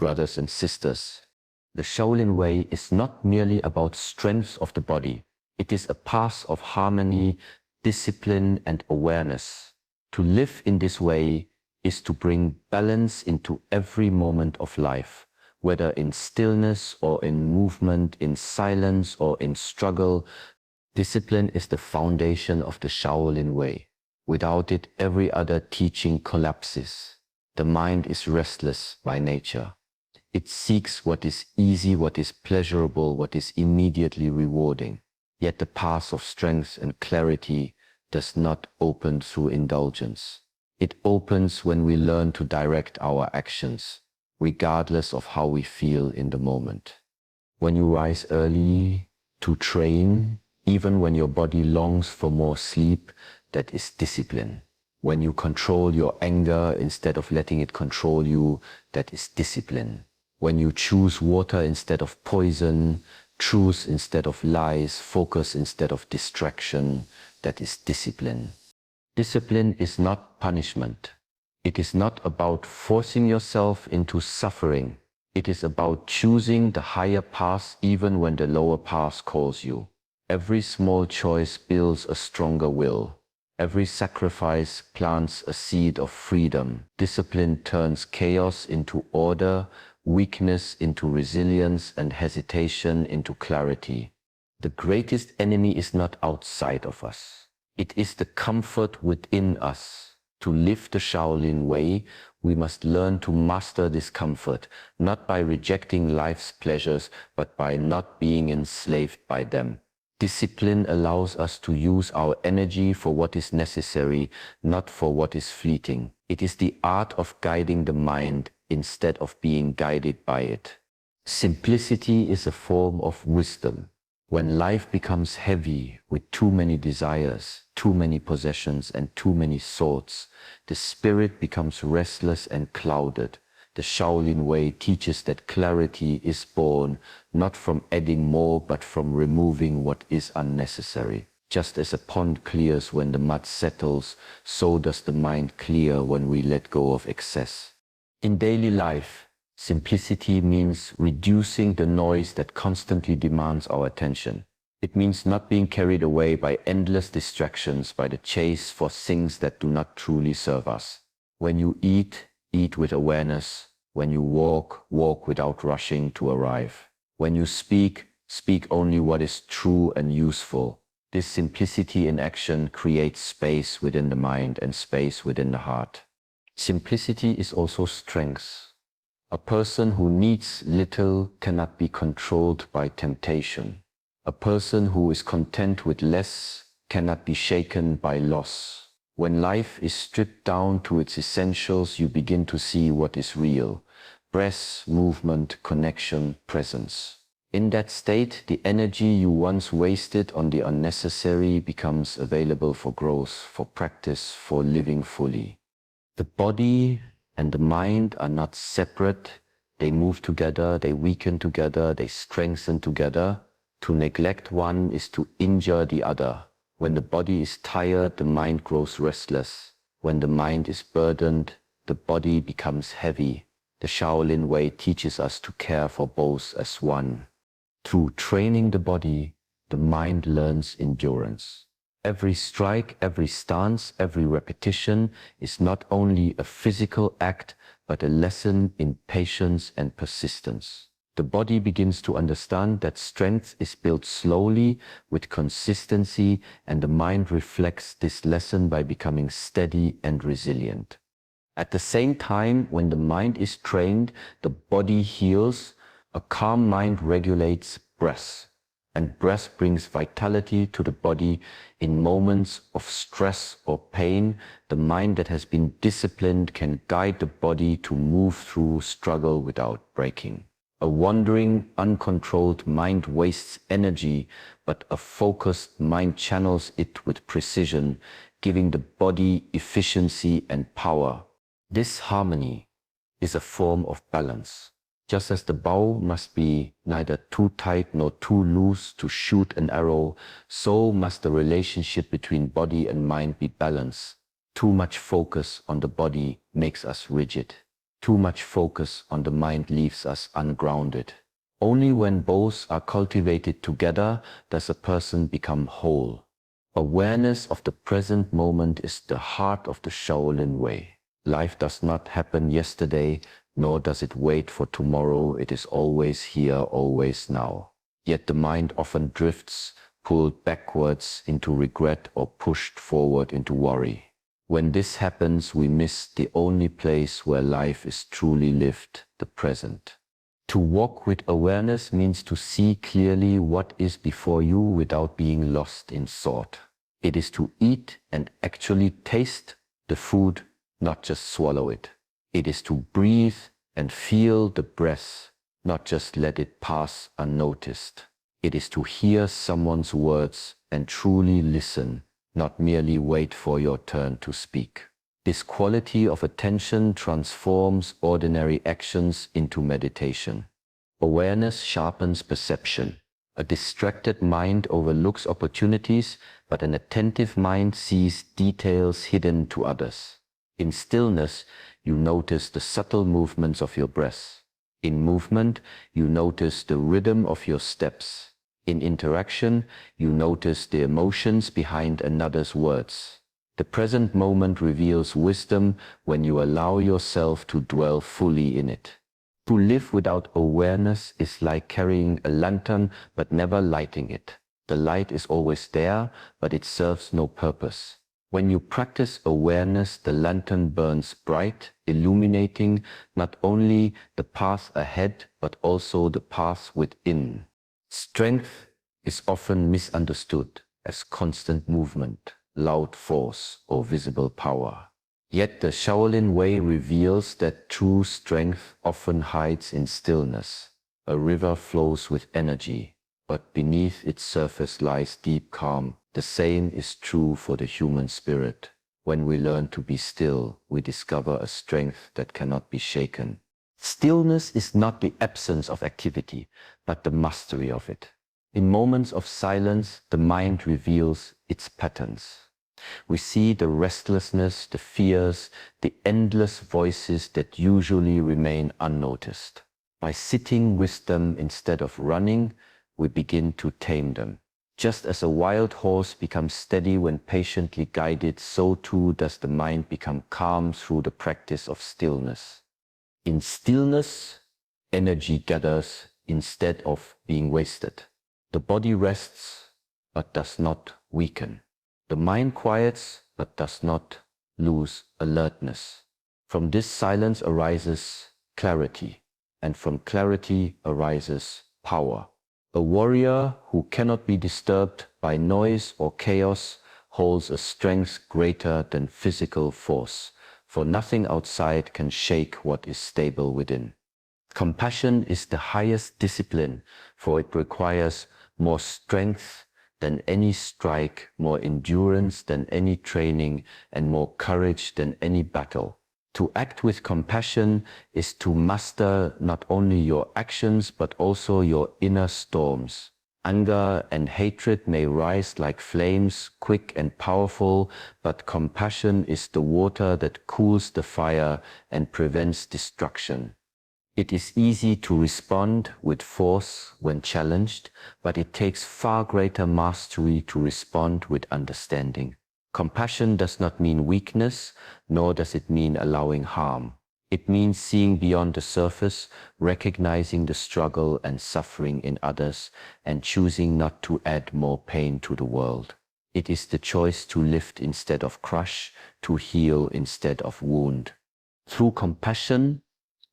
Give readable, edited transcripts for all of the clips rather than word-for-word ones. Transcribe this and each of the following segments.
brothers and sisters, the Shaolin way is not merely about strength of the body. It is a path of harmony, discipline, and awareness. To live in this way is to bring balance into every moment of life, whether in stillness or in movement, in silence or in struggle. Discipline is the foundation of the Shaolin way. Without it, every other teaching collapses. The mind is restless by nature. It seeks what is easy, what is pleasurable, what is immediately rewarding. Yet the path of strength and clarity does not open through indulgence. It opens when we learn to direct our actions, regardless of how we feel in the moment. When you rise early to train, even when your body longs for more sleep, that is discipline. When you control your anger instead of letting it control you, that is discipline. When you choose water instead of poison, truth instead of lies, focus instead of distraction, that is discipline. Discipline is not punishment. It is not about forcing yourself into suffering. It is about choosing the higher path even when the lower path calls you. Every small choice builds a stronger will. Every sacrifice plants a seed of freedom. Discipline turns chaos into order, weakness into resilience, and hesitation into clarity. The greatest enemy is not outside of us. It is the comfort within us. To live the Shaolin way, we must learn to master this comfort, not by rejecting life's pleasures, but by not being enslaved by them. Discipline allows us to use our energy for what is necessary, not for what is fleeting. It is the art of guiding the mind instead of being guided by it. Simplicity is a form of wisdom. When life becomes heavy with too many desires, too many possessions, and too many thoughts, the spirit becomes restless and clouded. The Shaolin way teaches that clarity is born not from adding more, but from removing what is unnecessary. Just as a pond clears when the mud settles, so does the mind clear when we let go of excess. In daily life, simplicity means reducing the noise that constantly demands our attention. It means not being carried away by endless distractions, by the chase for things that do not truly serve us. When you eat, eat with awareness. When you walk, walk without rushing to arrive. When you speak, speak only what is true and useful. This simplicity in action creates space within the mind and space within the heart. Simplicity is also strength. A person who needs little cannot be controlled by temptation. A person who is content with less cannot be shaken by loss. When life is stripped down to its essentials, you begin to see what is real: breath, movement, connection, presence. In that state, the energy you once wasted on the unnecessary becomes available for growth, for practice, for living fully. The body and the mind are not separate. They move together, they weaken together, they strengthen together. To neglect one is to injure the other. When the body is tired, the mind grows restless. When the mind is burdened, the body becomes heavy. The Shaolin way teaches us to care for both as one. Through training the body, the mind learns endurance. Every strike, every stance, every repetition is not only a physical act, but a lesson in patience and persistence. The body begins to understand that strength is built slowly with consistency, and the mind reflects this lesson by becoming steady and resilient. At the same time, when the mind is trained, the body heals. A calm mind regulates breath, and breath brings vitality to the body. In moments of stress or pain, the mind that has been disciplined can guide the body to move through struggle without breaking. A wandering, uncontrolled mind wastes energy, but a focused mind channels it with precision, giving the body efficiency and power. This harmony is a form of balance. Just as the bow must be neither too tight nor too loose to shoot an arrow, so must the relationship between body and mind be balanced. Too much focus on the body makes us rigid. Too much focus on the mind leaves us ungrounded. Only when both are cultivated together does a person become whole. Awareness of the present moment is the heart of the Shaolin way. Life does not happen yesterday, nor does it wait for tomorrow. It is always here, always now. Yet the mind often drifts, pulled backwards into regret or pushed forward into worry. When this happens, we miss the only place where life is truly lived, the present. To walk with awareness means to see clearly what is before you without being lost in thought. It is to eat and actually taste the food, not just swallow it. It is to breathe and feel the breath, not just let it pass unnoticed. It is to hear someone's words and truly listen, not merely wait for your turn to speak. This quality of attention transforms ordinary actions into meditation. Awareness sharpens perception. A distracted mind overlooks opportunities, but an attentive mind sees details hidden to others. In stillness, you notice the subtle movements of your breath. In movement, you notice the rhythm of your steps. In interaction, you notice the emotions behind another's words. The present moment reveals wisdom when you allow yourself to dwell fully in it. To live without awareness is like carrying a lantern but never lighting it. The light is always there, but it serves no purpose. When you practice awareness, the lantern burns bright, illuminating not only the path ahead, but also the path within. Strength is often misunderstood as constant movement, loud force, or visible power. Yet the Shaolin way reveals that true strength often hides in stillness. A river flows with energy, but beneath its surface lies deep calm. The same is true for the human spirit. When we learn to be still, we discover a strength that cannot be shaken. Stillness is not the absence of activity, but the mastery of it. In moments of silence, the mind reveals its patterns. We see the restlessness, the fears, the endless voices that usually remain unnoticed. By sitting with them instead of running, we begin to tame them. Just as a wild horse becomes steady when patiently guided, so too does the mind become calm through the practice of stillness. In stillness, energy gathers instead of being wasted. The body rests, but does not weaken. The mind quiets, but does not lose alertness. From this silence arises clarity, and from clarity arises power. A warrior who cannot be disturbed by noise or chaos holds a strength greater than physical force, for nothing outside can shake what is stable within. Compassion is the highest discipline, for it requires more strength than any strike, more endurance than any training, and more courage than any battle. To act with compassion is to master not only your actions, but also your inner storms. Anger and hatred may rise like flames, quick and powerful, but compassion is the water that cools the fire and prevents destruction. It is easy to respond with force when challenged, but it takes far greater mastery to respond with understanding. Compassion does not mean weakness, nor does it mean allowing harm. It means seeing beyond the surface, recognizing the struggle and suffering in others, and choosing not to add more pain to the world. It is the choice to lift instead of crush, to heal instead of wound. Through compassion,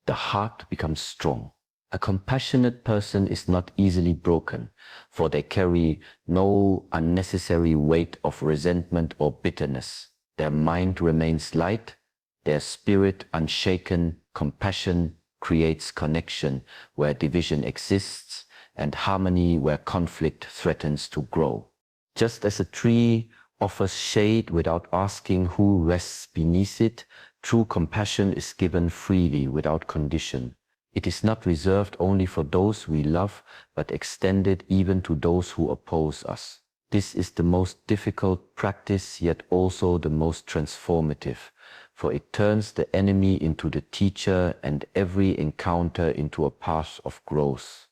the heart becomes strong. A compassionate person is not easily broken, for they carry no unnecessary weight of resentment or bitterness. Their mind remains light, their spirit unshaken. Compassion creates connection where division exists and harmony where conflict threatens to grow. Just as a tree offers shade without asking who rests beneath it, true compassion is given freely without condition. It is not reserved only for those we love, but extended even to those who oppose us. This is the most difficult practice, yet also the most transformative, for it turns the enemy into the teacher and every encounter into a path of growth.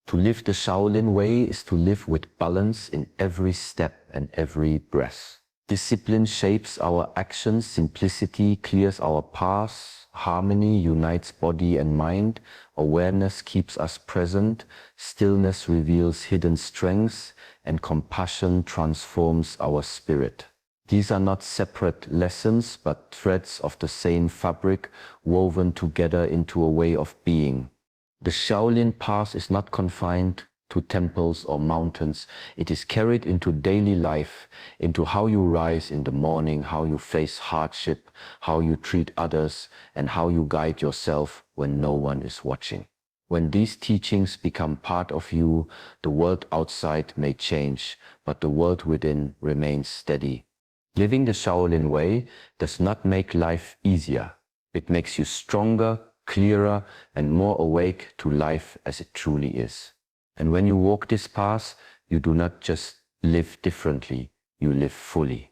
To live the Shaolin way is to live with balance in every step and every breath. Discipline shapes our actions, simplicity clears our paths, harmony unites body and mind, awareness keeps us present, stillness reveals hidden strengths, and compassion transforms our spirit. These are not separate lessons, but threads of the same fabric woven together into a way of being. The Shaolin path is not confined to temples or mountains. It is carried into daily life, into how you rise in the morning, how you face hardship, how you treat others, and how you guide yourself when no one is watching. When these teachings become part of you, the world outside may change, but the world within remains steady. Living the Shaolin way does not make life easier. It makes you stronger, clearer, and more awake to life as it truly is. And when you walk this path, you do not just live differently, you live fully.